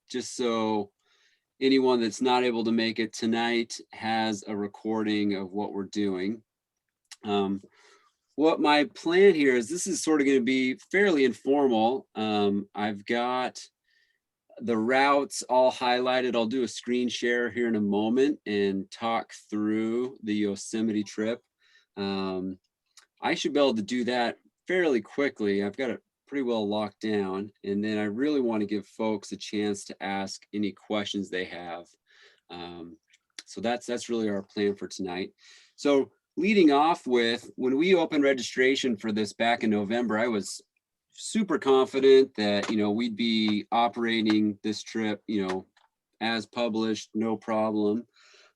just so anyone that's not able to make it tonight has a recording of what we're doing. What my plan here is, this is sort of going to be fairly informal. I've got the routes all highlighted. I'll do a screen share here in a moment and talk through the Yosemite trip. I should be able to do that fairly quickly. I've got it pretty well locked down. And then I really want to give folks a chance to ask any questions they have. So that's really our plan for tonight. So leading off with, when we opened registration for this back in November, I was super confident that, we'd be operating this trip, as published, no problem.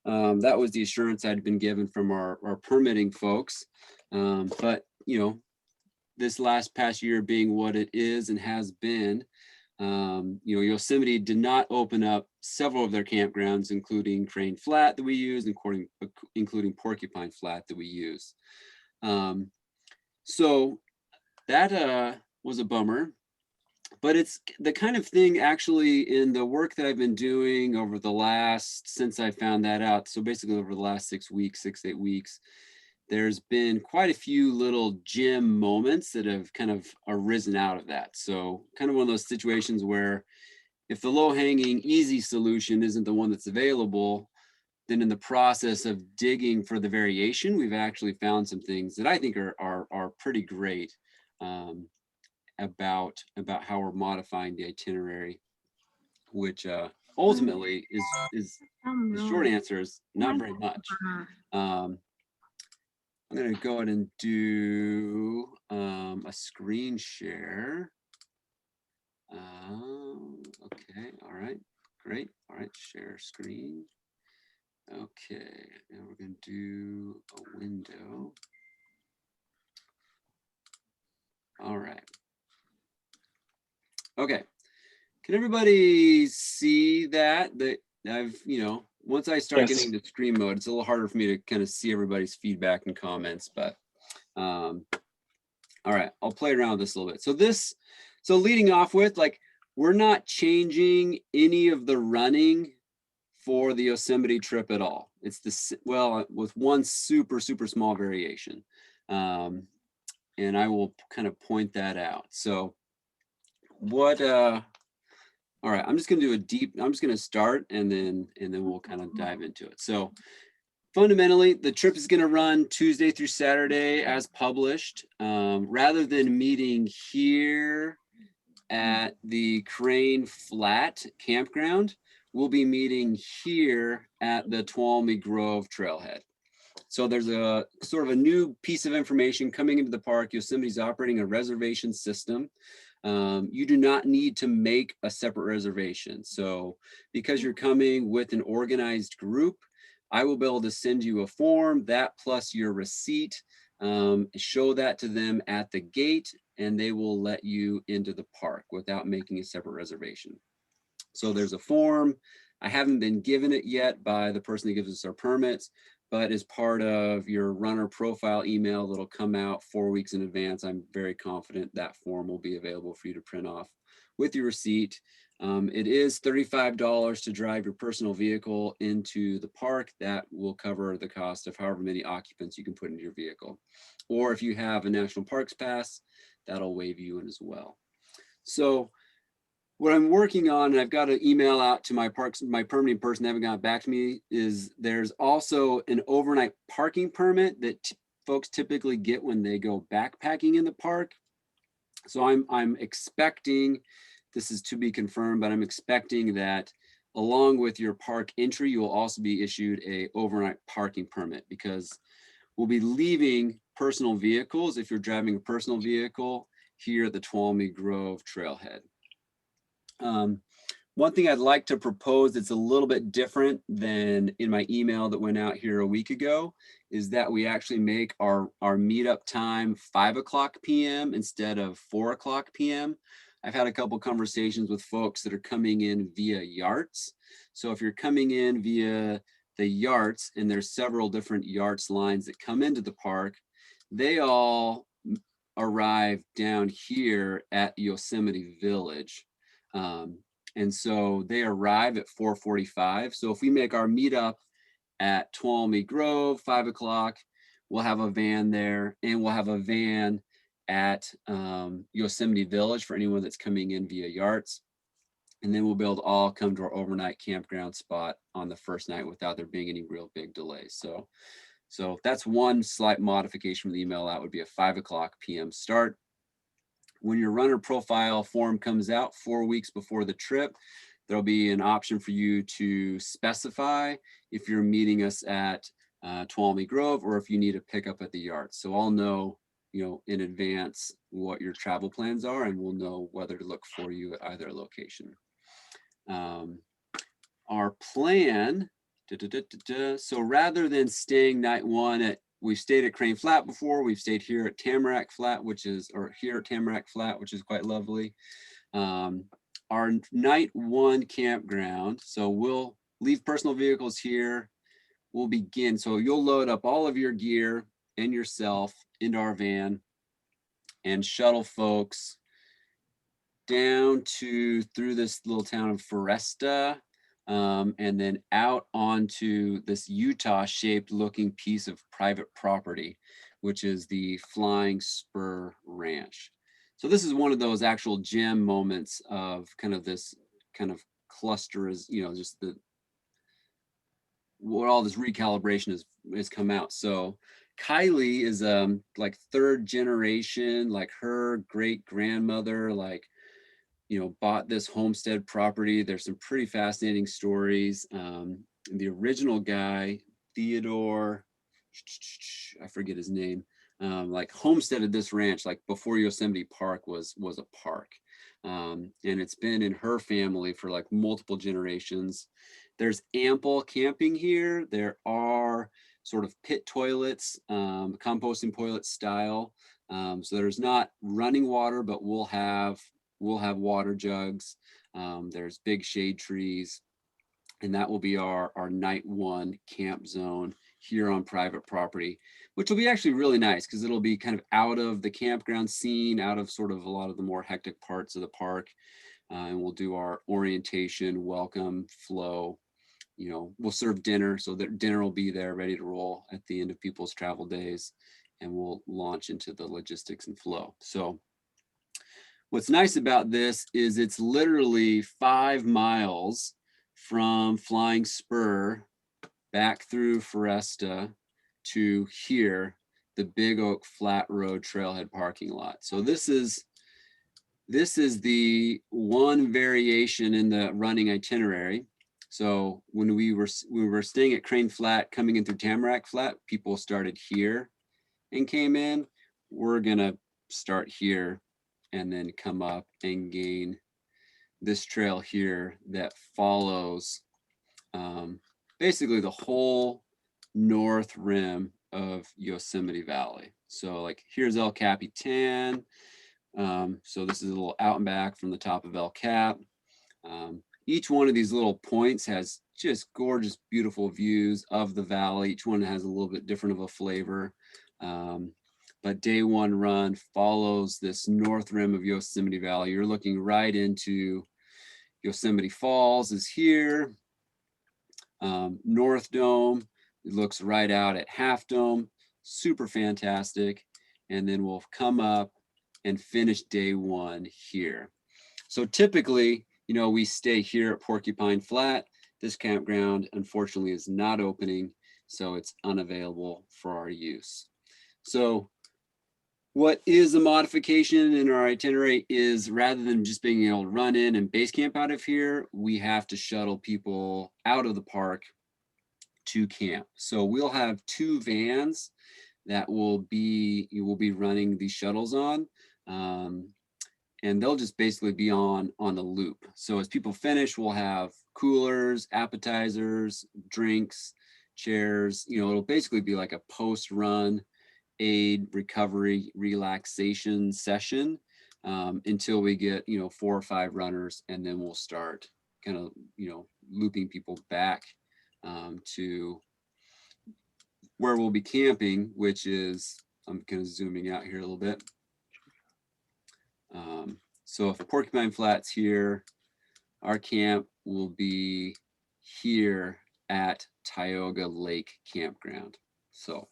That was the assurance I'd been given from our permitting folks. But, this past year being what it is and has been, Yosemite did not open up several of their campgrounds, including Crane Flat that we use, including Porcupine Flat that we use. So that was a bummer, but it's the kind of thing, actually, in the work that I've been doing over the last, since I found that out, so basically over the last 6 weeks, 8 weeks, there's been quite a few little gem moments that have kind of arisen out of that. So kind of one of those situations where if the low-hanging easy solution isn't the one that's available, then in the process of digging for the variation, we've actually found some things that I think are pretty great about how we're modifying the itinerary, which ultimately is the short answer is not very much. I'm going to go ahead and do a screen share. Okay, all right, great. All right, share screen. Okay, now we're going to do a window. All right. Okay, can everybody see that? That I've, once I start getting into screen mode, it's a little harder for me to kind of see everybody's feedback and comments, but all right, I'll play around with this a little bit. So leading off with, we're not changing any of the running for the Yosemite trip at all. It's with one super small variation. And I will kind of point that out. So all right, I'm just going to start and then we'll kind of dive into it. So fundamentally, the trip is going to run Tuesday through Saturday as published. Rather than meeting here at the Crane Flat campground, we'll be meeting here at the Tuolumne Grove trailhead. So there's a sort of a new piece of information coming into the park. Yosemite's operating a reservation system. You do not need to make a separate reservation. So because you're coming with an organized group, I will be able to send you a form, that plus your receipt, show that to them at the gate, and they will let you into the park without making a separate reservation. So there's a form. I haven't been given it yet by the person that gives us our permits, but as part of your runner profile email that'll come out 4 weeks in advance, I'm very confident that form will be available for you to print off with your receipt. It is $35 to drive your personal vehicle into the park. That will cover the cost of however many occupants you can put into your vehicle. Or if you have a National Parks Pass, that'll waive you in as well. So what I'm working on, and I've got an email out to my permitting person, they haven't gotten back to me, is there's also an overnight parking permit that folks typically get when they go backpacking in the park. So I'm expecting, this is to be confirmed, but I'm expecting that along with your park entry, you will also be issued a overnight parking permit, because we'll be leaving personal vehicles, if you're driving a personal vehicle, here at the Tuolumne Grove trailhead. One thing I'd like to propose that's a little bit different than in my email that went out here a week ago is that we actually make our meetup time 5:00 p.m. instead of 4:00 p.m. I've had a couple conversations with folks that are coming in via YARTs. So if you're coming in via the YARTs, and there's several different YARTs lines that come into the park, they all arrive down here at Yosemite Village. And so they arrive at 4:45. So if we make our meetup at Tuolumne Grove, 5 o'clock, we'll have a van there, and we'll have a van at Yosemite Village for anyone that's coming in via Yarts. And then we'll be able to all come to our overnight campground spot on the first night without there being any real big delays. So that's one slight modification from the email. That would be a 5 o'clock p.m. start. When your runner profile form comes out 4 weeks before the trip, there'll be an option for you to specify if you're meeting us at Tuolumne Grove or if you need a pickup at the yard. So I'll know, in advance what your travel plans are, and we'll know whether to look for you at either location. Our plan, so rather than staying night one we've stayed at Crane Flat before, we've stayed here at Tamarack Flat, which is quite lovely. Our night one campground, so we'll leave personal vehicles here. We'll begin, so you'll load up all of your gear and yourself into our van and shuttle folks down through this little town of Foresta, and then out onto this Utah-shaped looking piece of private property, which is the Flying Spur Ranch. So this is one of those actual gem moments of kind of this kind of cluster is, just what all this recalibration has come out. So Kylie is like third generation, like her great grandmother, bought this homestead property. There's some pretty fascinating stories. The original guy, Theodore, I forget his name, homesteaded this ranch like before Yosemite Park was a park. And it's been in her family for like multiple generations. There's ample camping here. There are sort of pit toilets, composting toilet style. So there's not running water, but we'll have water jugs. There's big shade trees, and that will be our night one camp zone here on private property, which will be actually really nice because it'll be kind of out of the campground scene, out of sort of a lot of the more hectic parts of the park. And we'll do our orientation, welcome, flow. We'll serve dinner, so that dinner will be there ready to roll at the end of people's travel days, and we'll launch into the logistics and flow. So what's nice about this is it's literally 5 miles from Flying Spur back through Foresta to here, the Big Oak Flat Road Trailhead parking lot. So this is the one variation in the running itinerary. So when we were staying at Crane Flat, coming in through Tamarack Flat, people started here and came in. We're gonna start here and then come up and gain this trail here that follows basically the whole north rim of Yosemite Valley. So like here's El Capitan. So this is a little out and back from the top of El Cap. Each one of these little points has just gorgeous, beautiful views of the valley. Each one has a little bit different of a flavor. But day one run follows this north rim of Yosemite Valley. You're looking right into Yosemite Falls is here. North Dome, it looks right out at Half Dome, super fantastic. And then we'll come up and finish day one here. So typically, we stay here at Porcupine Flat. This campground, unfortunately, is not opening, so it's unavailable for our use. So what is a modification in our itinerary is rather than just being able to run in and base camp out of here, we have to shuttle people out of the park to camp. So we'll have 2 vans that you will be running these shuttles on. And they'll just basically be on the loop. So as people finish, we'll have coolers, appetizers, drinks, chairs. It'll basically be like a post-run aid, recovery, relaxation session until we get 4 or 5 runners, and then we'll start kind of looping people back to where we'll be camping, which is, I'm kind of zooming out here a little bit. So if Porcupine Flat's here, our camp will be here at Tioga Lake Campground. So,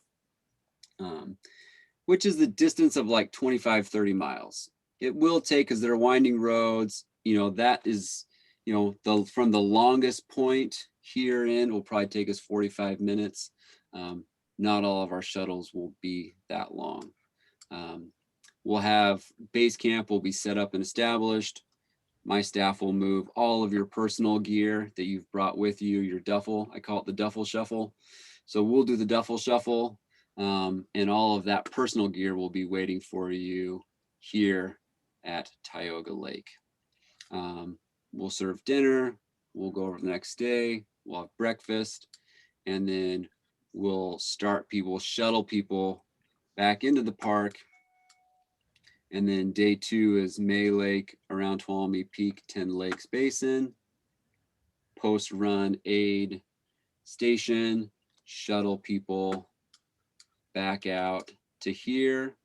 which is the distance of like 25, 30 miles. It will take, because they're winding roads, that is, from the longest point here in will probably take us 45 minutes. Not all of our shuttles will be that long. We'll have base camp will be set up and established. My staff will move all of your personal gear that you've brought with you, your duffel. I call it the duffel shuffle. So we'll do the duffel shuffle, and all of that personal gear will be waiting for you here at Tioga Lake. We'll serve dinner. We'll go over the next day. We'll have breakfast, and then we'll shuttle people back into the park. And then day 2 is May Lake around Tuolumne Peak, 10 Lakes Basin. Post-run aid station, shuttle people back out to here.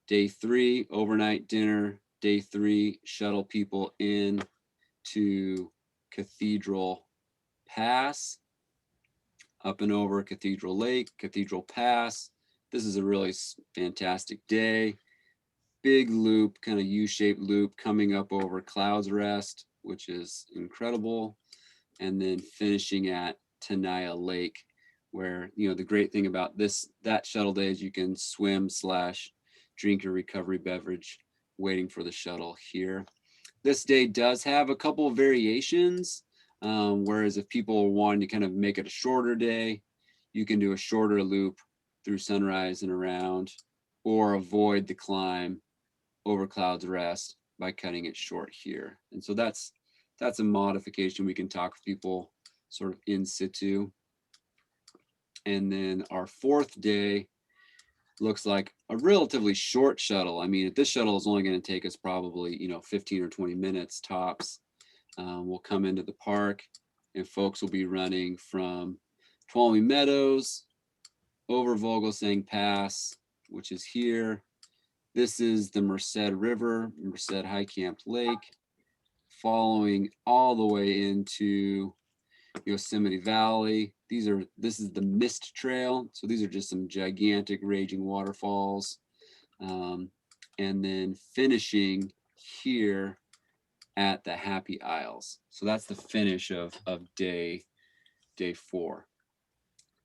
Day 3, overnight dinner. Day 3, shuttle people in to Cathedral Pass, up and over Cathedral Lake, Cathedral Pass. This is a really fantastic day. Big loop, kind of U-shaped loop coming up over Clouds Rest, which is incredible. And then finishing at Tenaya Lake, where, the great thing about that shuttle day is you can swim / drink your recovery beverage waiting for the shuttle here. This day does have a couple of variations, whereas if people are wanting to kind of make it a shorter day, you can do a shorter loop through Sunrise and around, or avoid the climb over Clouds Rest by cutting it short here. And so that's a modification we can talk with people sort of in situ. And then our 4th day looks like a relatively short shuttle. I mean, this shuttle is only going to take us probably, 15 or 20 minutes tops. We'll come into the park, and folks will be running from Tuolumne Meadows over Vogelsang Pass, which is here. This is the Merced River, Merced High Camp Lake, following all the way into Yosemite Valley. This is the Mist Trail. So these are just some gigantic raging waterfalls. And then finishing here at the Happy Isles. So that's the finish of day 4.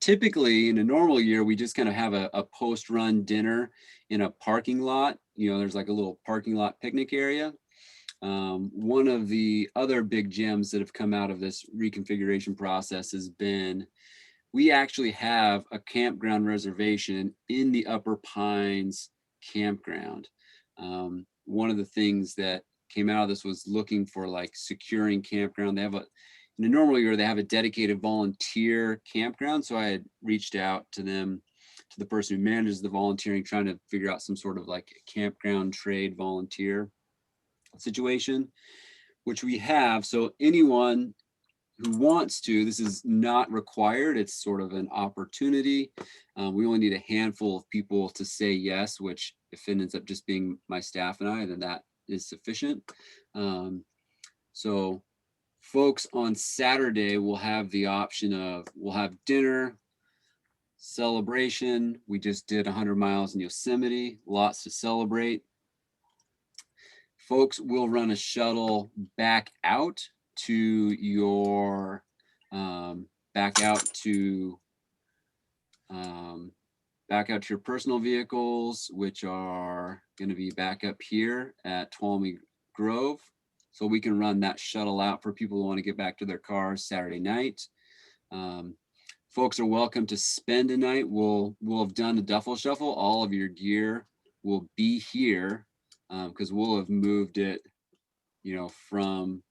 Typically in a normal year, we just kind of have a post-run dinner in a parking lot. There's like a little parking lot picnic area. One of the other big gems that have come out of this reconfiguration process has been, we actually have a campground reservation in the Upper Pines campground. One of the things that came out of this was looking for like securing campground. In a normal year, they have a dedicated volunteer campground. So I had reached out to the person who manages the volunteering, trying to figure out some sort of like campground trade volunteer situation, which we have. So anyone who wants to, this is not required. It's sort of an opportunity. We only need a handful of people to say yes, which if it ends up just being my staff and I, then that is sufficient. So folks on Saturday will have the option of, we'll have dinner, celebration. We just did 100 miles in Yosemite, lots to celebrate. Folks will run a shuttle back out to your, back out to your personal vehicles, which are going to be back up here at Tuolumne Grove. So we can run that shuttle out for people who want to get back to their cars Saturday night. Folks are welcome to spend a night. We'll have done the duffel shuffle. All of your gear will be here, because we'll have moved it, from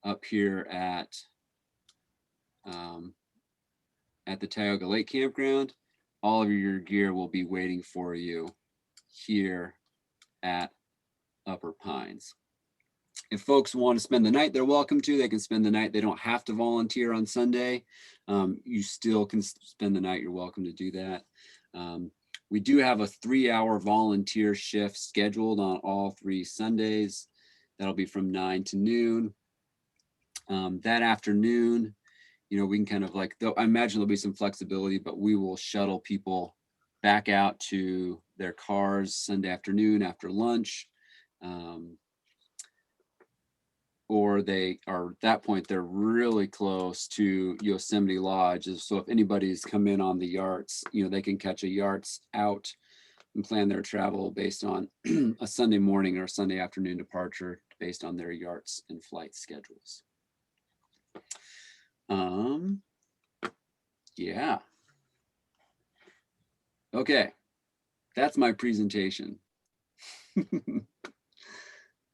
up here at the Tioga Lake Campground. All of your gear will be waiting for you here at Upper Pines. If folks want to spend the night, they're welcome to. They can spend the night. They don't have to volunteer on Sunday. You still can spend the night. You're welcome to do that. We do have a 3-hour volunteer shift scheduled on all 3 Sundays. That'll be from 9 to noon. That afternoon, we can kind of like, though I imagine there'll be some flexibility, but we will shuttle people back out to their cars Sunday afternoon after lunch. Or they are, at that point, they're really close to Yosemite Lodge. So if anybody's come in on the yachts, they can catch a yachts out and plan their travel based on a Sunday morning or a Sunday afternoon departure based on their yachts and flight schedules. Yeah. Okay, that's my presentation.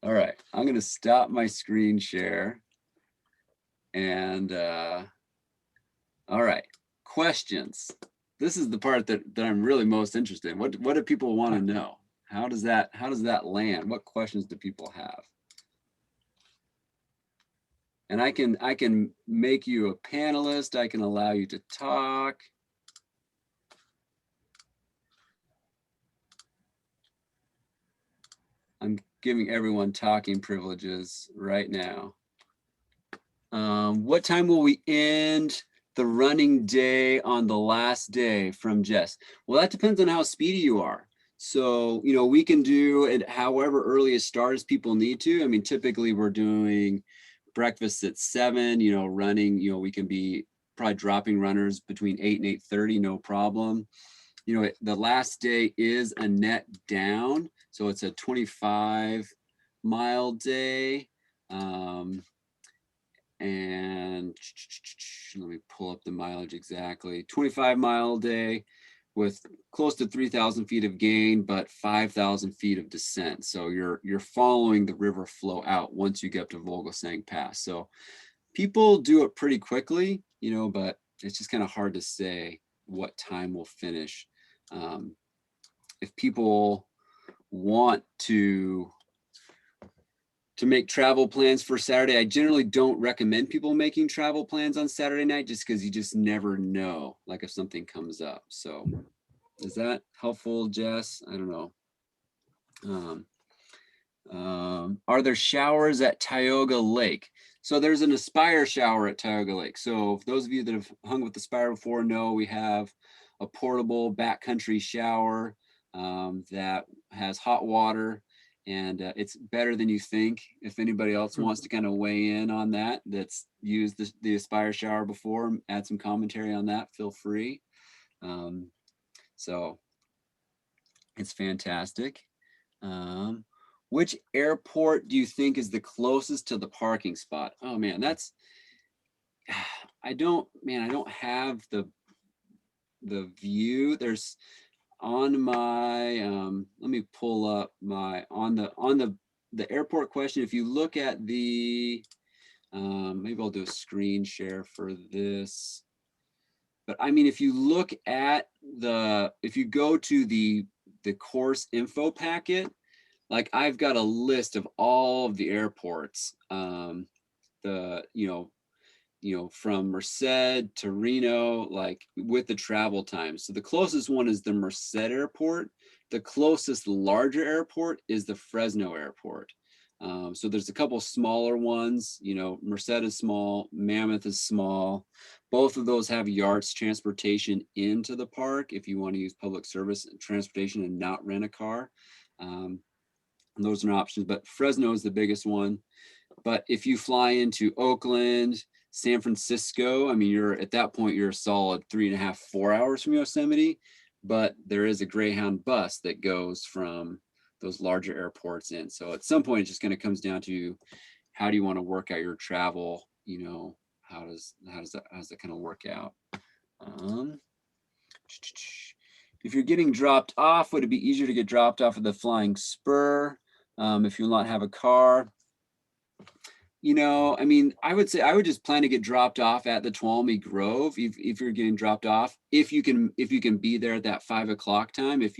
All right, I'm gonna stop my screen share. And all right, questions. This is the part that I'm really most interested in. What do people want to know? How does that land? What questions do people have? And I can make you a panelist. I can allow you to talk. I'm giving everyone talking privileges right now. What time will we end the running day on the last day, from Jess? Well, that depends on how speedy you are. So, we can do it however early a start as people need to. I mean, typically we're doing breakfast at 7, running, we can be probably dropping runners between 8 and 8:30, no problem. The last day is a net down. So it's a 25-mile day. And let me pull up the mileage exactly. 25-mile day with close to 3,000 feet of gain, but 5,000 feet of descent. So you're following the river flow out once you get up to Vogelsang Pass. So people do it pretty quickly, but it's just kind of hard to say what time we'll finish. If people want to make travel plans for Saturday, I generally don't recommend people making travel plans on Saturday night, just because you just never know, like if something comes up. So is that helpful, Jess? I don't know. Are there showers at Tioga Lake? So there's an Aspire shower at Tioga Lake. So for those of you that have hung with Aspire before know we have a portable backcountry shower that has hot water. And it's better than you think. If anybody else wants to kind of weigh in on that, that's used the Aspire shower before, add some commentary on that, feel free. So it's fantastic. Which airport do you think is the closest to the parking spot? Oh man, I don't have the view. There's on my, let me pull up my, on the airport question. If you look at the, maybe I'll do a screen share for this. But I mean, if you look at if you go to the course info packet, like I've got a list of all of the airports, from Merced to Reno, like with the travel time. So the closest one is the Merced Airport. The closest larger airport is the Fresno Airport. So there's a couple smaller ones, Merced is small, Mammoth is small. Both of those have yards transportation into the park if you want to use public service transportation and not rent a car. Those are options, but Fresno is the biggest one. But if you fly into Oakland, San Francisco, I mean, at that point, you're a solid 3.5, 4 hours from Yosemite, but there is a Greyhound bus that goes from those larger airports in. So at some point, it just kind of comes down to how do you want to work out your travel? How does that kind of work out? If you're getting dropped off, would it be easier to get dropped off at the Flying Spur if you will not have a car? I mean, I would say I would just plan to get dropped off at the Tuolumne Grove if you're getting dropped off. If you can be there at that 5 o'clock time. If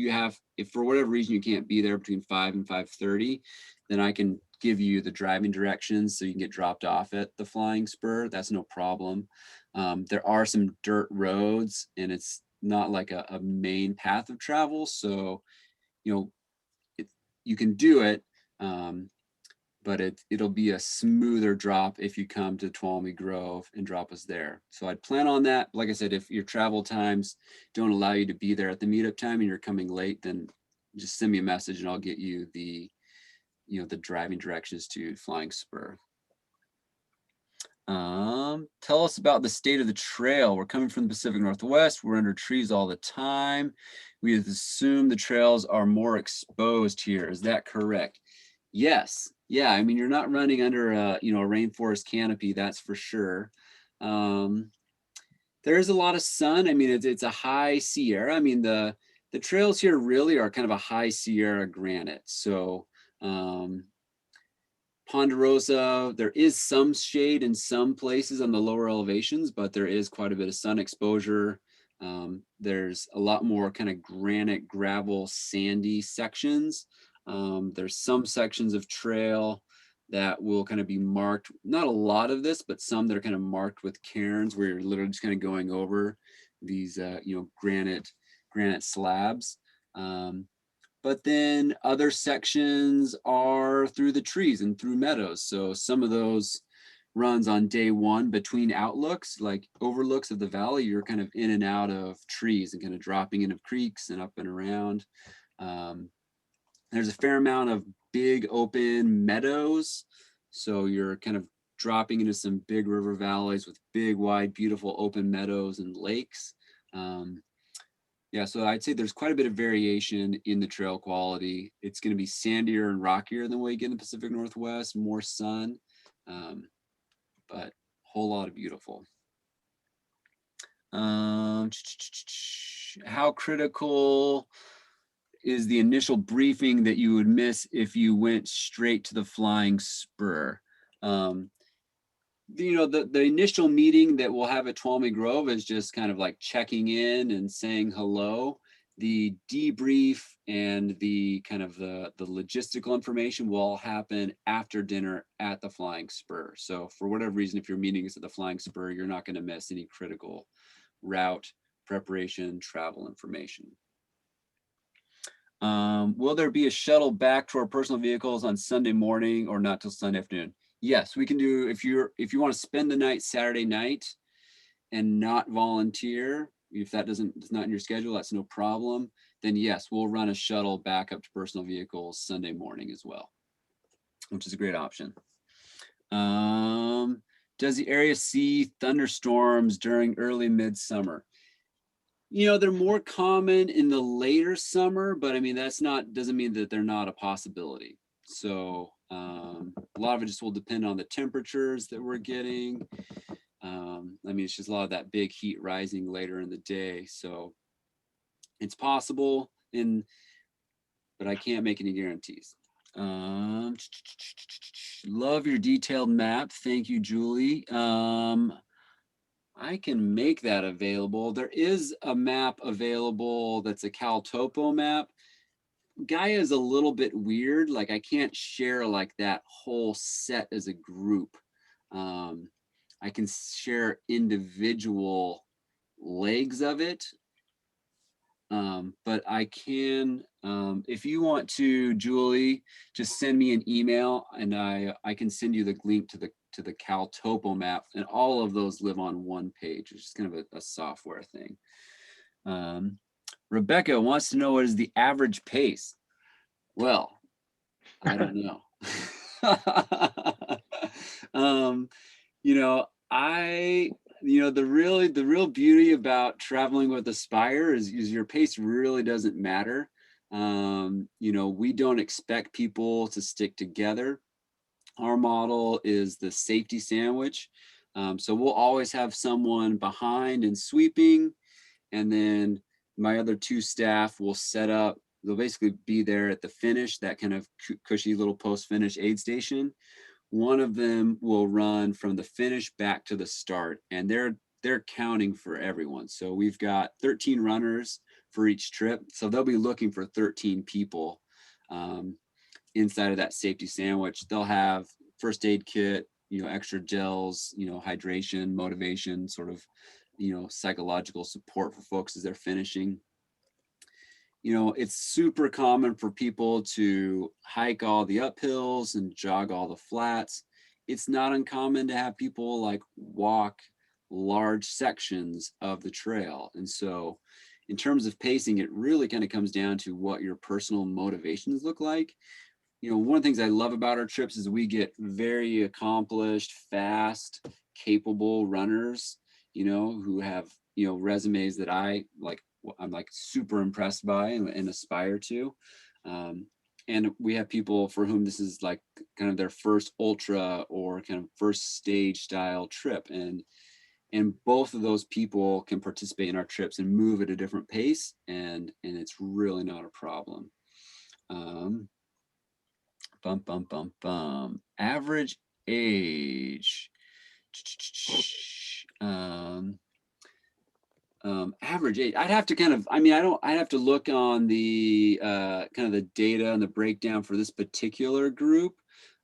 for whatever reason you can't be there between 5 and 5:30, then I can give you the driving directions so you can get dropped off at the Flying Spur. That's no problem. There are some dirt roads, and it's not like a main path of travel, so you can do it. but it'll be a smoother drop if you come to Tuolumne Grove and drop us there. So I'd plan on that. Like I said, if your travel times don't allow you to be there at the meetup time and you're coming late, then just send me a message and I'll get you the, the driving directions to Flying Spur. Tell us about the state of the trail. We're coming from the Pacific Northwest. We're under trees all the time. We assume the trails are more exposed here. Is that correct? Yes. Yeah. I mean, you're not running under a rainforest canopy, that's for sure. There's a lot of sun. I mean, it's a high Sierra. I mean, the trails here really are kind of a high Sierra granite. So, Ponderosa, there is some shade in some places on the lower elevations, but there is quite a bit of sun exposure. There's a lot more kind of granite, gravel, sandy sections. There's some sections of trail that will kind of be marked, not a lot of this, but some that are kind of marked with cairns where you're literally just kind of going over these, granite slabs. But then other sections are through the trees and through meadows. So some of those runs on day one between outlooks, like overlooks of the valley, you're kind of in and out of trees and kind of dropping into creeks and up and around. There's a fair amount of big open meadows. So you're kind of dropping into some big river valleys with big, wide, beautiful open meadows and lakes. Yeah, so I'd say there's quite a bit of variation in the trail quality. It's going to be sandier and rockier than what you get in the Pacific Northwest, more sun, but a whole lot of beautiful. How critical is the initial briefing that you would miss if you went straight to the Flying Spur? The initial meeting that we'll have at Tuolumne Grove is just kind of like checking in and saying hello. The debrief and the kind of the logistical information will all happen after dinner at the Flying Spur. So for whatever reason, if your meeting is at the Flying Spur, you're not going to miss any critical route preparation, travel information. Will there be a shuttle back to our personal vehicles on Sunday morning or not till Sunday afternoon? Yes, we can do, if you want to spend the night Saturday night and not volunteer, if that is not in your schedule, that's no problem. Then yes, we'll run a shuttle back up to personal vehicles Sunday morning as well, which is a great option. Does the area see thunderstorms during early midsummer? They're more common in the later summer, but I mean, doesn't mean that they're not a possibility. So a lot of it just will depend on the temperatures that we're getting. I mean, it's just a lot of that big heat rising later in the day. So it's possible, but I can't make any guarantees. Love your detailed map. Thank you, Julie. I can make that available. There is a map available that's a CalTopo map. Gaia is a little bit weird. Like I can't share like that whole set as a group. I can share individual legs of it. But I can, if you want to, Julie, just send me an email and I can send you the link to the CalTopo map, and all of those live on one page. It's just kind of a software thing. Rebecca wants to know, what is the average pace? Well, I don't know. The real beauty about traveling with Aspire is your pace really doesn't matter. We don't expect people to stick together. Our model is the safety sandwich. So we'll always have someone behind and sweeping, and then my other two staff will set up. They'll basically be there at the finish, that kind of cushy little post-finish aid station. One of them will run from the finish back to the start, and they're counting for everyone. So we've got 13 runners for each trip. So they'll be looking for 13 people inside of that safety sandwich. They'll have first aid kit, extra gels, hydration, motivation, sort of, psychological support for folks as they're finishing. you know, it's super common for people to hike all the uphills and jog all the flats. It's not uncommon to have people like walk large sections of the trail. And so in terms of pacing, it really kind of comes down to what your personal motivations look like. You know, one of the things I love about our trips is we get very accomplished, fast, capable runners, you know, who have, you know, resumes that I'm like super impressed by and aspire to. And we have people for whom this is like kind of their first ultra or kind of first stage style trip. And both of those people can participate in our trips and move at a different pace. And it's really not a problem. Bum, bum, bum, bum. Average age. Average age. I'd have to kind of, I mean, I'd have to look on the kind of the data and the breakdown for this particular group.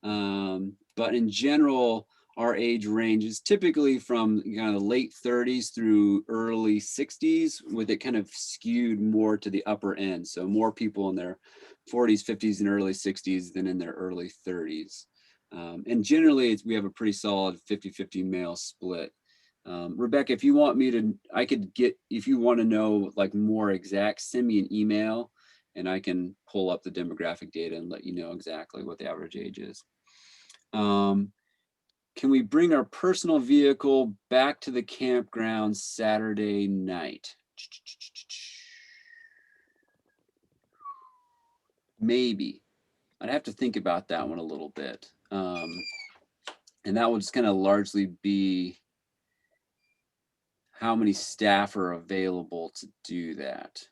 But in general, our age range is typically from kind of the late 30s through early 60s, with it kind of skewed more to the upper end. So more people in their 40s, 50s, and early 60s than in their early 30s. And generally, we have a pretty solid 50-50 male split. Rebecca, if you want me to, if you want to know like more exact, send me an email and I can pull up the demographic data and let you know exactly what the average age is. Can we bring our personal vehicle back to the campground Saturday night? Maybe. I'd have to think about that one a little bit. And that would just kind of largely be how many staff are available to do that.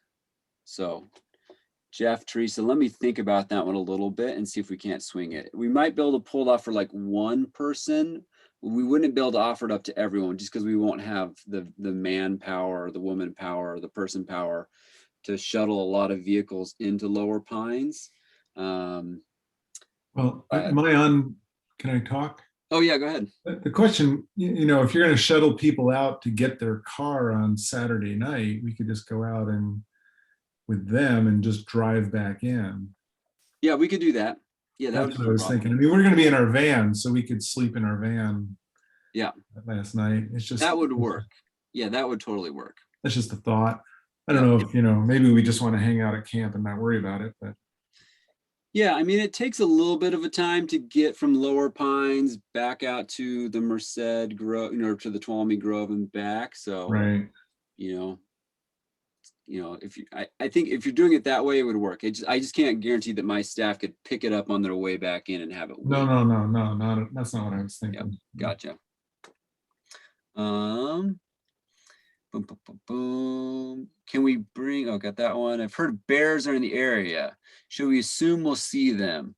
So Jeff, Teresa, let me think about that one a little bit and see if we can't swing it. We might be able to pull it off for like one person. We wouldn't be able to offer it up to everyone just because we won't have the manpower, or the woman power, or the person power to shuttle a lot of vehicles into Lower Pines. Well, can I talk? Oh yeah, go ahead. The question, if you're going to shuttle people out to get their car on Saturday night, we could just go out and with them and just drive back in. Yeah, we could do that. Yeah, that That's what I was thinking. I mean, we're going to be in our van, so we could sleep in our van. Yeah, last night. It's just that would work. Yeah, that would totally work. That's just a thought. I don't know if maybe we just want to hang out at camp and not worry about it, but yeah, I mean, it takes a little bit of a time to get from Lower Pines back out to the Merced Grove, to the Tuolumne Grove and back. So, right. I think if you're doing it that way, it would work. I just can't guarantee that my staff could pick it up on their way back in and have it wait. No, that's not what I was thinking. Yep, gotcha. Boom, boom, boom, boom. Can we bring, got that one. I've heard bears are in the area. Should we assume we'll see them?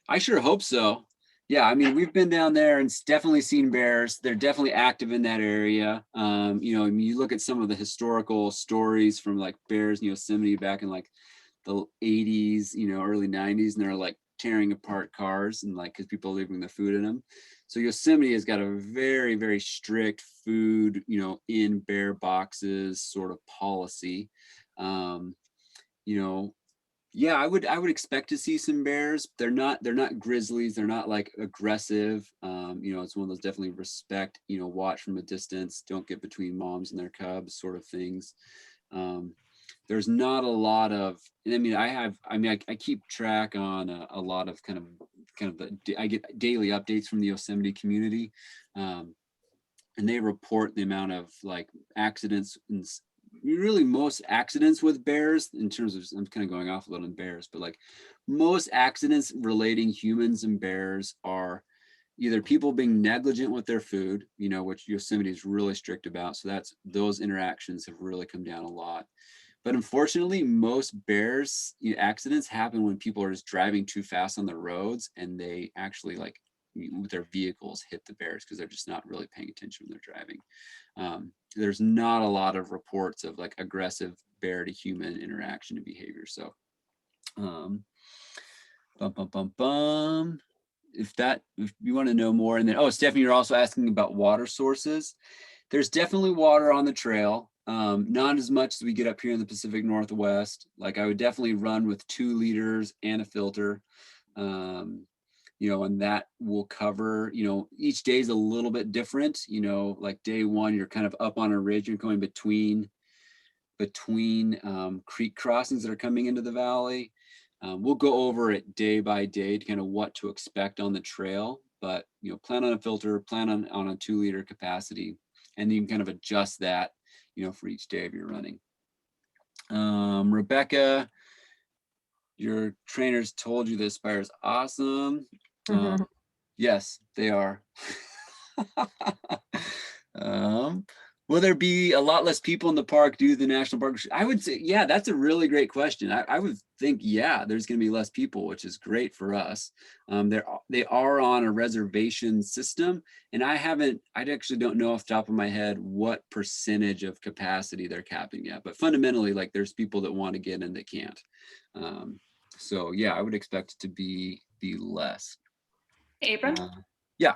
I sure hope so. Yeah, I mean, we've been down there and definitely seen bears. They're definitely active in that area. You look at some of the historical stories from like bears in Yosemite back in like the 80s, early 90s, and they're like tearing apart cars and like because people are leaving their food in them. So Yosemite has got a very, very strict food, in bear boxes sort of policy. Yeah, I would expect to see some bears. They're not grizzlies. They're not like aggressive. It's one of those definitely respect, watch from a distance, don't get between moms and their cubs sort of things. There's not a lot of, I keep track on a lot of I get daily updates from the Yosemite community. And they report the amount of like accidents and really most accidents with bears in terms of, I'm kind of going off a little on bears, but like most accidents relating humans and bears are either people being negligent with their food, which Yosemite is really strict about. So those interactions have really come down a lot. But unfortunately, most bears accidents happen when people are just driving too fast on the roads and they actually like with their vehicles hit the bears because they're just not really paying attention when they're driving. There's not a lot of reports of like aggressive bear to human interaction and behavior. So if you want to know more, and then Stephanie, you're also asking about water sources. There's definitely water on the trail. Not as much as we get up here in the Pacific Northwest. Like I would definitely run with 2 liters and a filter. And that will cover, each day is a little bit different. Like day 1, you're kind of up on a ridge, you're going between creek crossings that are coming into the valley. We'll go over it day by day to kind of what to expect on the trail, but plan on a filter, plan on a 2-liter capacity, and you can kind of adjust that, for each day of your running. Rebecca, your trainers told you this Spur is awesome. Yes, they are. Will there be a lot less people in the park due to the national park? I would say, yeah, that's a really great question. I would think, yeah, there's going to be less people, which is great for us. They are on a reservation system, and I actually don't know off the top of my head what percentage of capacity they're capping at, but fundamentally, like there's people that want to get in that can't. So yeah, I would expect it to be less. Hey, Abram. Yeah.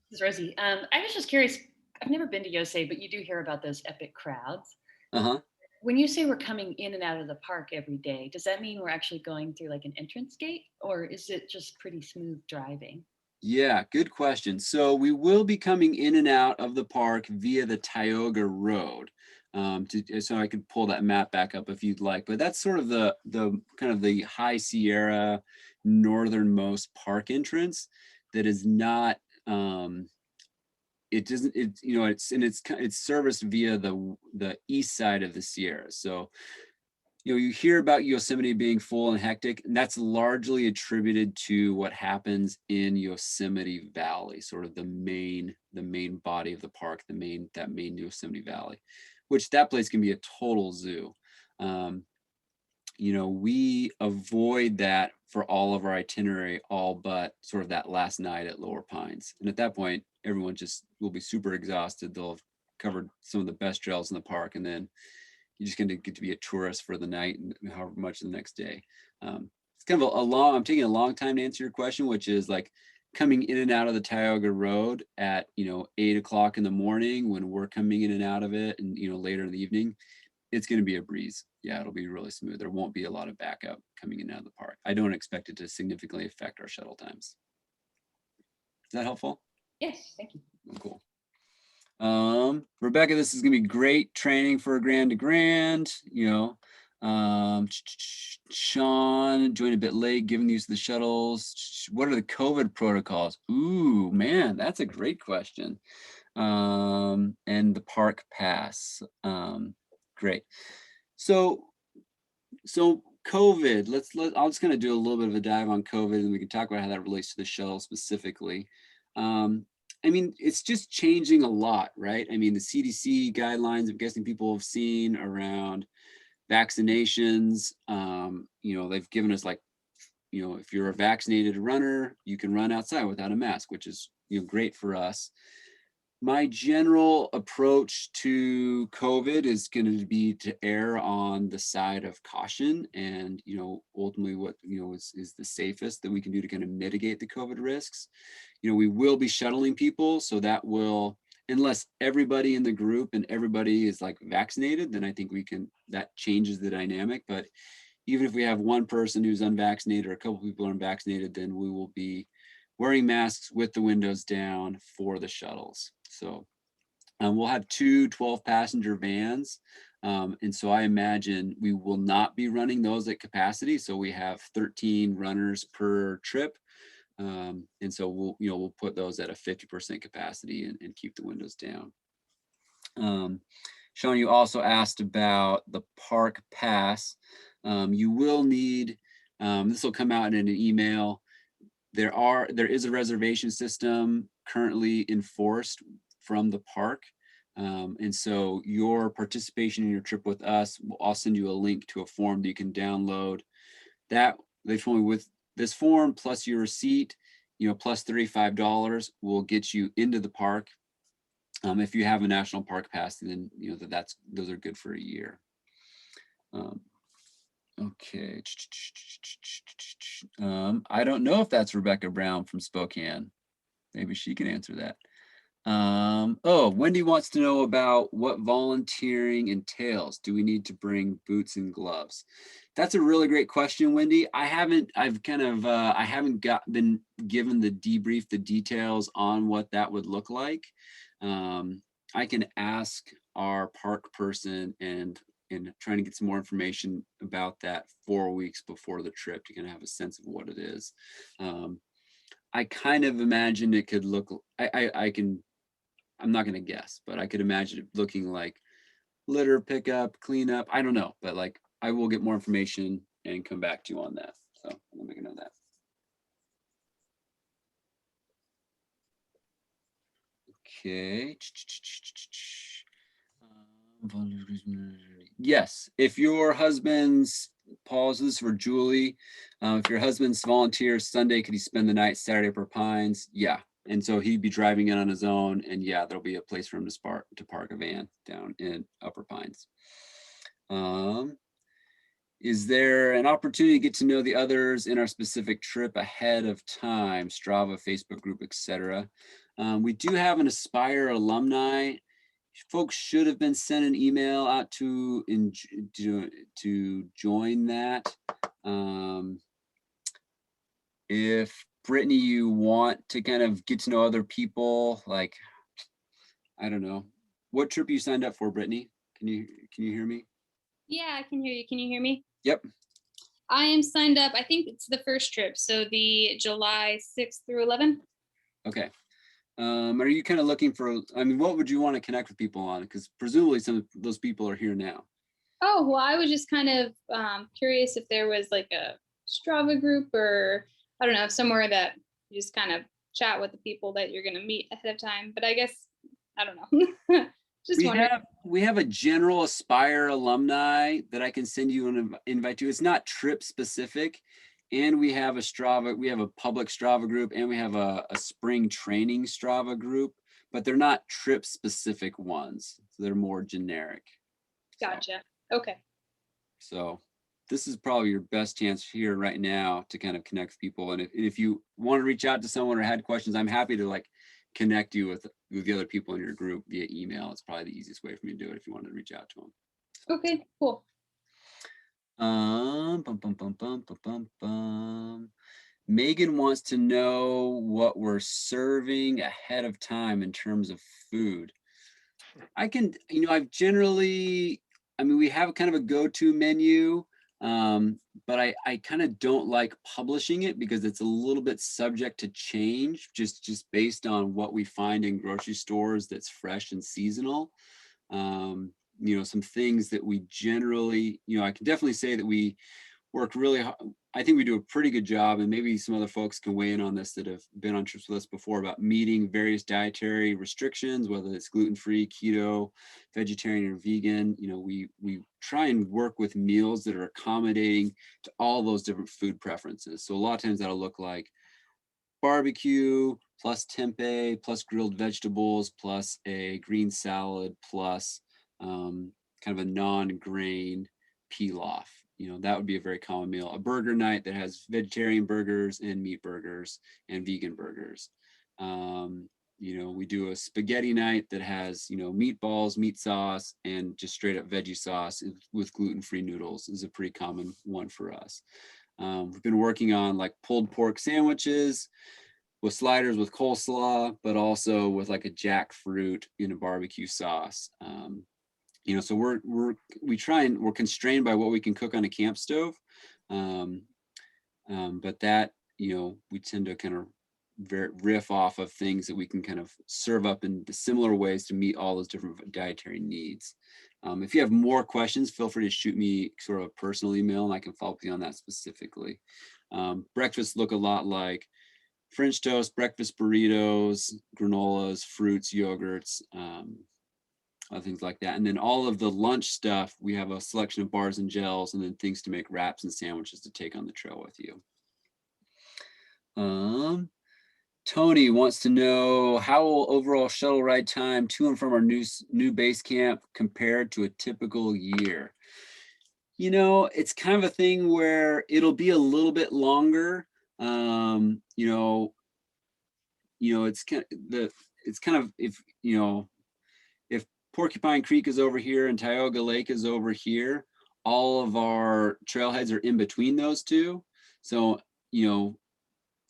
This is Rosie. I was just curious. I've never been to Yosei, but you do hear about those epic crowds. Uh-huh. When you say we're coming in and out of the park every day, does that mean we're actually going through like an entrance gate, or is it just pretty smooth driving? Yeah, good question. So we will be coming in and out of the park via the Tioga Road. So I could pull that map back up if you'd like, but that's sort of the kind of the High Sierra northernmost park entrance that is not it's serviced via the east side of the Sierra. So you hear about Yosemite being full and hectic, and that's largely attributed to what happens in Yosemite Valley, sort of the main body of the park, that main Yosemite Valley, which that place can be a total zoo. We avoid that for all of our itinerary, all but sort of that last night at Lower Pines. And at that point, everyone just will be super exhausted. They'll have covered some of the best trails in the park, and then you're just going to get to be a tourist for the night and however much the next day. It's kind of I'm taking a long time to answer your question, which is like coming in and out of the Tioga Road at 8 o'clock in the morning when we're coming in and out of it, and later in the evening. It's going to be a breeze. Yeah, it'll be really smooth. There won't be a lot of backup coming in and out of the park. I don't expect it to significantly affect our shuttle times. Is that helpful? Yes, thank you. Cool. Rebecca, this is going to be great training for a Grand to Grand. Sean joined a bit late, given the use of the shuttles. What are the COVID protocols? Ooh, man, that's a great question. And the park pass. Great. So COVID, I'll just kind of do a little bit of a dive on COVID, and we can talk about how that relates to the shuttle specifically. It's just changing a lot, right? The CDC guidelines, I'm guessing people have seen around vaccinations. They've given us if you're a vaccinated runner, you can run outside without a mask, which is great for us. My general approach to COVID is going to be to err on the side of caution, and ultimately what is the safest that we can do to kind of mitigate the COVID risks. We will be shuttling people, so that will, unless everybody in the group and everybody is vaccinated, then I think that changes the dynamic. But even if we have one person who's unvaccinated or a couple people are unvaccinated, then we will be wearing masks with the windows down for the shuttles. So we'll have 2 12-passenger vans. And so I imagine we will not be running those at capacity. So we have 13 runners per trip. And so we'll put those at a 50% capacity and keep the windows down. Sean, you also asked about the park pass. You will need, this will come out in an email. There is a reservation system currently enforced from the park. And so your participation in your trip with us, I'll send you a link to a form that you can download. That they told me with this form plus your receipt, plus $35 will get you into the park. If you have a national park pass, then those are good for a year. Okay. I don't know if that's Rebecca Brown from Spokane. Maybe she can answer that. Oh, Wendy wants to know about what volunteering entails. Do we need to bring boots and gloves? That's a really great question, Wendy. I haven't been given the debrief, the details on what that would look like. I can ask our park person and trying to get some more information about that 4 weeks before the trip to kind of have a sense of what it is. I kind of imagine it could look, I'm not going to guess, but I could imagine it looking like litter pickup, cleanup. I don't know, but like I will get more information and come back to you on that. So let me know that. Okay. Yes, if your husband's, Paul, this is for Julie. If your husband's volunteers Sunday, could he spend the night Saturday at Upper Pines? Yeah. And so he'd be driving in on his own, and yeah, there'll be a place for him to park a van down in Upper Pines. Is there an opportunity to get to know the others in our specific trip ahead of time? Strava, Facebook group, etc. We do have an Aspire alumni. Folks should have been sent an email out to join that. If Brittany, you want to kind of get to know other people, like, I don't know, what trip you signed up for, Brittany? Can you hear me? Yeah, I can hear you. Can you hear me? Yep. I am signed up. I think it's the first trip, so the July 6th through 11th. Okay. Are you kind of looking for, I mean, what would you want to connect with people on? Because presumably some of those people are here now. Oh, well, I was just kind of curious if there was like a Strava group or I don't know, somewhere that you just kind of chat with the people that you're going to meet ahead of time. But I guess, I don't know. Just wondering. We have a general Aspire alumni that I can send you an invite to. It's not trip specific. And we have a Strava, we have a public Strava group, and we have a spring training Strava group, but they're not trip specific ones. So they're more generic. Gotcha. Okay. So this is probably your best chance here right now to kind of connect with people. And if you want to reach out to someone or had questions, I'm happy to like connect you with the other people in your group via email. It's probably the easiest way for me to do it if you wanted to reach out to them. Okay, cool. Megan wants to know what we're serving ahead of time in terms of food. I can, I've generally, we have kind of a go-to menu, but I kind of don't like publishing it because it's a little bit subject to change, just based on what we find in grocery stores that's fresh and seasonal. Some things that we generally, I can definitely say that we work really hard. I think we do a pretty good job, and maybe some other folks can weigh in on this that have been on trips with us before, about meeting various dietary restrictions, whether it's gluten-free, keto, vegetarian, or vegan. We try and work with meals that are accommodating to all those different food preferences. So a lot of times that'll look like barbecue plus tempeh plus grilled vegetables plus a green salad plus kind of a non-grain pilaf. That would be a very common meal. A burger night that has vegetarian burgers and meat burgers and vegan burgers. We do a spaghetti night that has, meatballs, meat sauce, and just straight up veggie sauce with gluten-free noodles is a pretty common one for us. We've been working on like pulled pork sandwiches with sliders with coleslaw, but also with like a jackfruit in a barbecue sauce. So we're constrained by what we can cook on a camp stove. But that, we tend to kind of riff off of things that we can kind of serve up in similar ways to meet all those different dietary needs. If you have more questions, feel free to shoot me sort of a personal email and I can follow up with you on that specifically. Breakfasts look a lot like French toast, breakfast burritos, granolas, fruits, yogurts, other things like that. And then all of the lunch stuff, we have a selection of bars and gels and then things to make wraps and sandwiches to take on the trail with you. Tony wants to know, how will overall shuttle ride time to and from our new base camp compared to a typical year? It's kind of a thing where it'll be a little bit longer. It's kind of it's kind of, if Porcupine Creek is over here and Tioga Lake is over here, all of our trailheads are in between those two. So,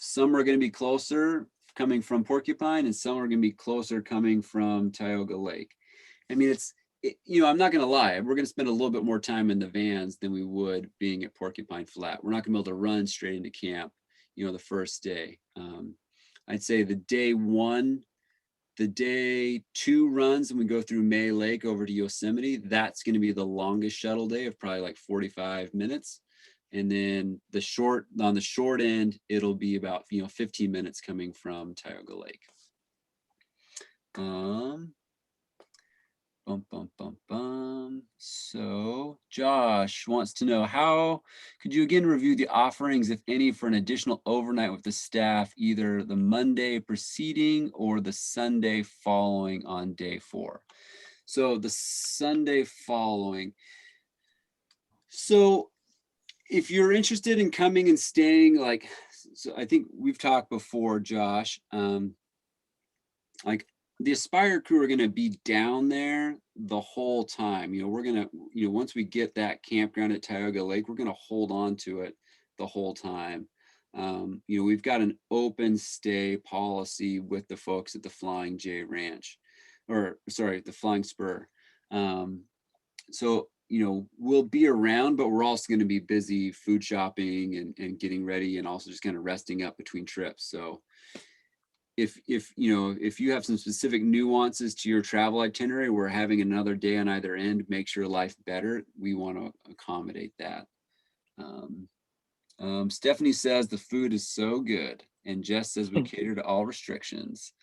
some are going to be closer coming from Porcupine and some are going to be closer coming from Tioga Lake. I mean, I'm not going to lie. We're going to spend a little bit more time in the vans than we would being at Porcupine Flat. We're not going to be able to run straight into camp, the first day. I'd say the day 2 runs and we go through May Lake over to Yosemite, that's going to be the longest shuttle day of probably like 45 minutes. And then on the short end, it'll be about 15 minutes coming from Tioga Lake. So Josh wants to know, how could you again review the offerings, if any, for an additional overnight with the staff, either the Monday preceding or the Sunday following on day 4? So the Sunday following. So if you're interested in coming and staying, so I think we've talked before, Josh, the Aspire crew are going to be down there the whole time. We're going to, once we get that campground at Tioga Lake, we're going to hold on to it the whole time. We've got an open stay policy with the folks at the Flying J Ranch, the Flying Spur. So, we'll be around, but we're also going to be busy food shopping and getting ready and also just kind of resting up between trips. So if you have some specific nuances to your travel itinerary, we're having another day on either end, makes your life better, we want to accommodate that. Stephanie says the food is so good, and Jess says we cater to all restrictions.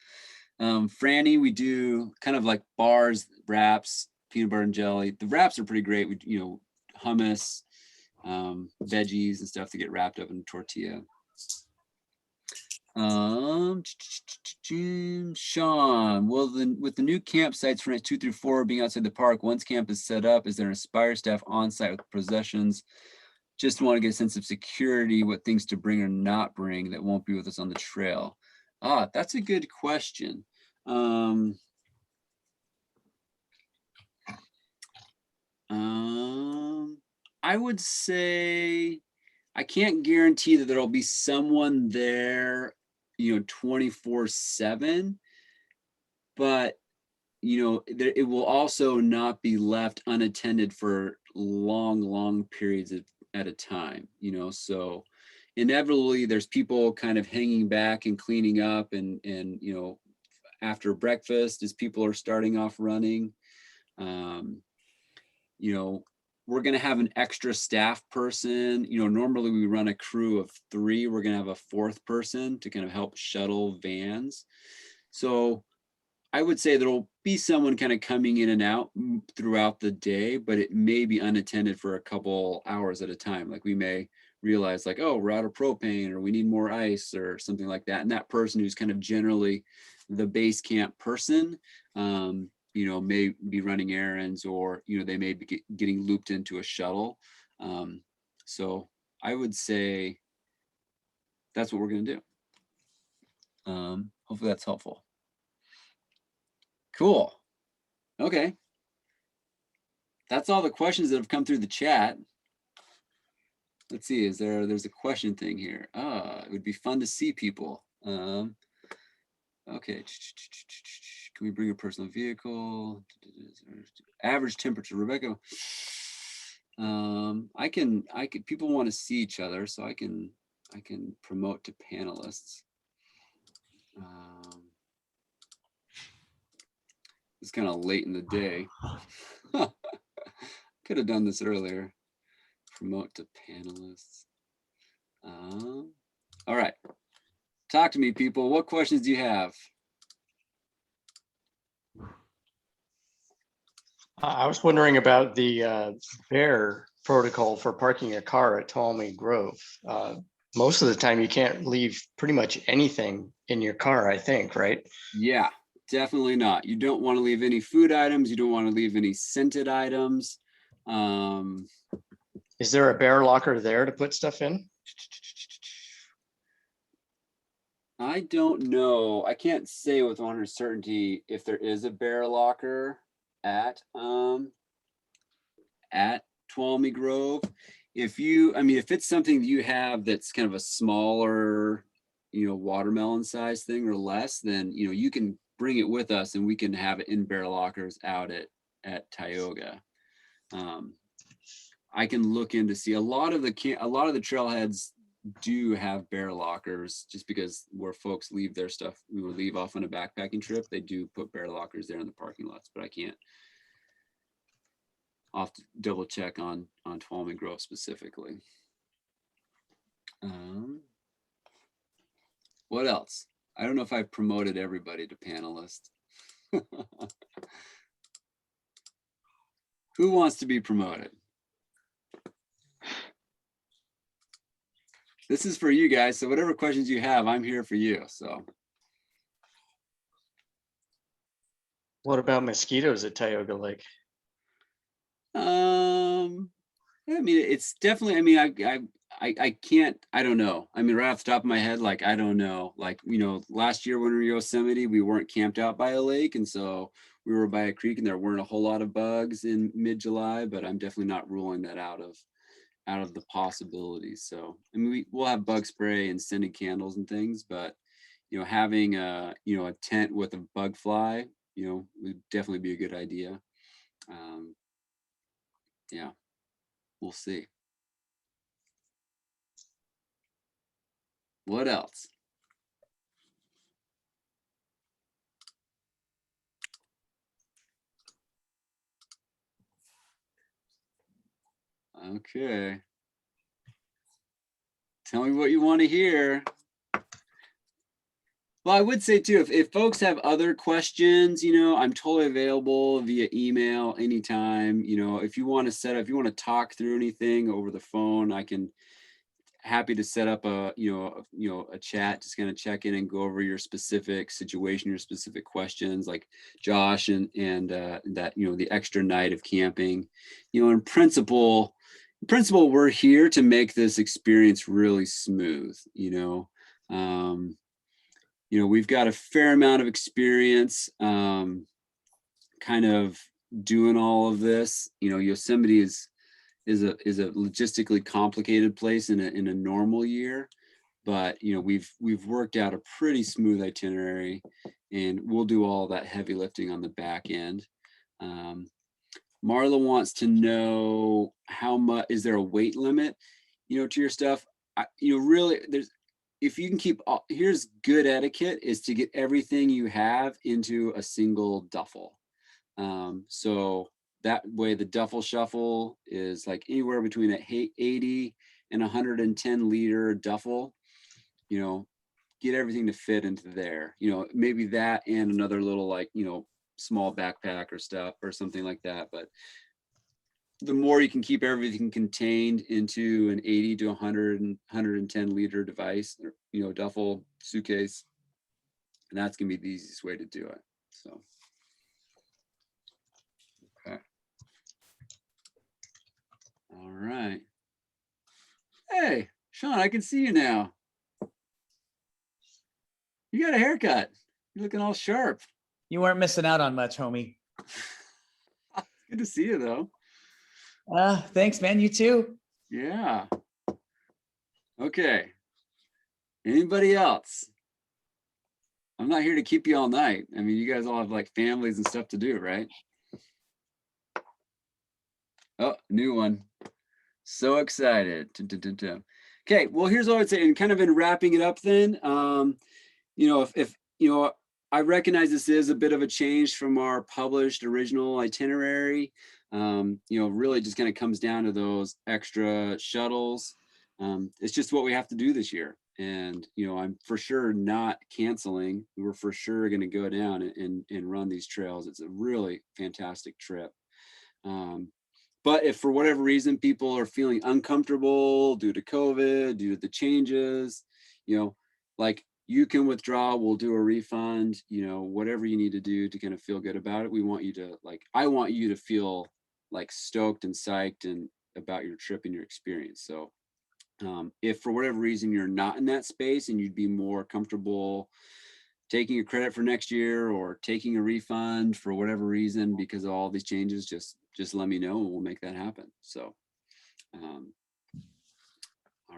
Franny, we do kind of like bars, wraps, peanut butter and jelly. The wraps are pretty great. We hummus, veggies and stuff to get wrapped up in a tortilla. Sean, well, then with the new campsites for 2 through 4 being outside the park, once camp is set up, is there an Aspire staff on site with possessions? Just want to get a sense of security, what things to bring or not bring that won't be with us on the trail. That's a good question. I would say I can't guarantee that there'll be someone there 24/7, but it will also not be left unattended for long periods at a time. So inevitably there's people kind of hanging back and cleaning up and after breakfast as people are starting off running. We're going to have an extra staff person. Normally we run a crew of 3. We're going to have a 4th person to kind of help shuttle vans. So I would say there'll be someone kind of coming in and out throughout the day, but it may be unattended for a couple hours at a time. Like we may realize oh, we're out of propane or we need more ice or something like that. And that person who's kind of generally the base camp person, may be running errands or, they may be getting looped into a shuttle. So I would say that's what we're going to do. Hopefully that's helpful. Cool. Okay. That's all the questions that have come through the chat. Let's see, there's a question thing here. It would be fun to see people. Okay. Can we bring a personal vehicle? Average temperature, Rebecca. I can, people want to see each other, so I can promote to panelists. It's kind of late in the day. Could have done this earlier. Promote to panelists. All right. Talk to me, people. What questions do you have? I was wondering about the bear protocol for parking a car at Tuolumne Grove. Most of the time you can't leave pretty much anything in your car, I think, right? Yeah, definitely not. You don't want to leave any food items. You don't want to leave any scented items. Is there a bear locker there to put stuff in? I don't know. I can't say with 100 certainty if there is a bear locker at Tuolumne Grove. If you, I mean, if it's something that you have that's kind of a smaller, watermelon size thing or less, then you can bring it with us and we can have it in bear lockers out at Tioga. I can look in to see a lot of the trailheads do have bear lockers just because where folks leave their stuff, we will leave off on a backpacking trip. They do put bear lockers there in the parking lots, but I can't. I'll have to double check on Tuolumne Grove specifically. What else? I don't know if I've promoted everybody to panelist. Who wants to be promoted? This is for you guys. So whatever questions you have, I'm here for you. So. What about mosquitoes at Tioga Lake? I mean, it's definitely, I mean, I can't, I don't know. I mean, right off the top of my head, like, I don't know. Like, last year when we were in Yosemite, we weren't camped out by a lake. And so we were by a creek and there weren't a whole lot of bugs in mid-July, but I'm definitely not ruling that out of the possibilities. So, I mean, we'll have bug spray and scented candles and things, but, having a tent with a bug fly, would definitely be a good idea. Yeah, we'll see. What else? Okay. Tell me what you want to hear. Well, I would say too, if folks have other questions, I'm totally available via email anytime. If you want to talk through anything over the phone, I can happy to set up a chat, just kind of check in and go over your specific situation, your specific questions, like Josh and that, the extra night of camping. In principle, we're here to make this experience really smooth. We've got a fair amount of experience kind of doing all of this. Yosemite is a logistically complicated place in a normal year, but we've worked out a pretty smooth itinerary, and we'll do all that heavy lifting on the back end. Marla wants to know how much is there a weight limit, to your stuff. Really, if you can keep here's good etiquette is to get everything you have into a single duffel. So that way the duffel shuffle is like anywhere between an 80 and 110 liter duffel. Get everything to fit into there. Maybe that and another little small backpack or stuff or something like that. But the more you can keep everything contained into an 80 to 100 and 110 liter device, or, duffel suitcase, and that's gonna be the easiest way to do it. So. Okay. All right. Hey, Sean, I can see you now. You got a haircut. You're looking all sharp. You weren't missing out on much, homie. Good to see you, though. Thanks, man. You too. Yeah. Okay. Anybody else? I'm not here to keep you all night. I mean, you guys all have like families and stuff to do, right? Oh, new one. So excited. Okay, well, here's what I would say, and kind of in wrapping it up then, if I recognize this is a bit of a change from our published original itinerary. Really just kind of comes down to those extra shuttles. It's just what we have to do this year. And, I'm for sure not canceling. We're for sure going to go down and run these trails. It's a really fantastic trip. But if for whatever reason people are feeling uncomfortable due to COVID, due to the changes, you can withdraw, we'll do a refund, whatever you need to do to kind of feel good about it. We want you to I want you to feel stoked and psyched and about your trip and your experience. So If for whatever reason you're not in that space and you'd be more comfortable taking a credit for next year or taking a refund for whatever reason because of all these changes, just let me know and we'll make that happen. So, all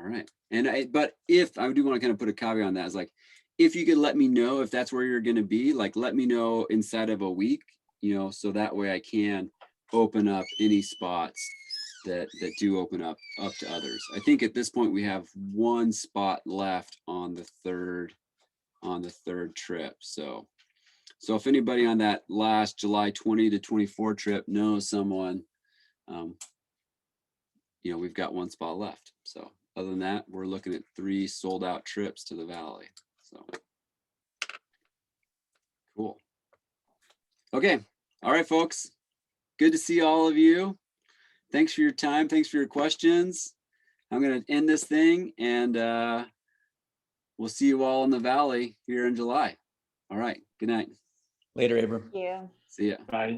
right. But if I do want to kind of put a caveat on that, is like, if you could let me know if that's where you're going to be, like, let me know inside of a week, so that way I can open up any spots that do open up to others. I think at this point we have one spot left on the third trip. So if anybody on that last July 20 to 24 trip knows someone, we've got one spot left. So other than that, we're looking at 3 sold out trips to the valley. So cool. Okay. All right, folks. Good to see all of you. Thanks for your time. Thanks for your questions. I'm going to end this thing and we'll see you all in the valley here in July. All right. Good night. Later, Abram. Yeah. See ya. Bye.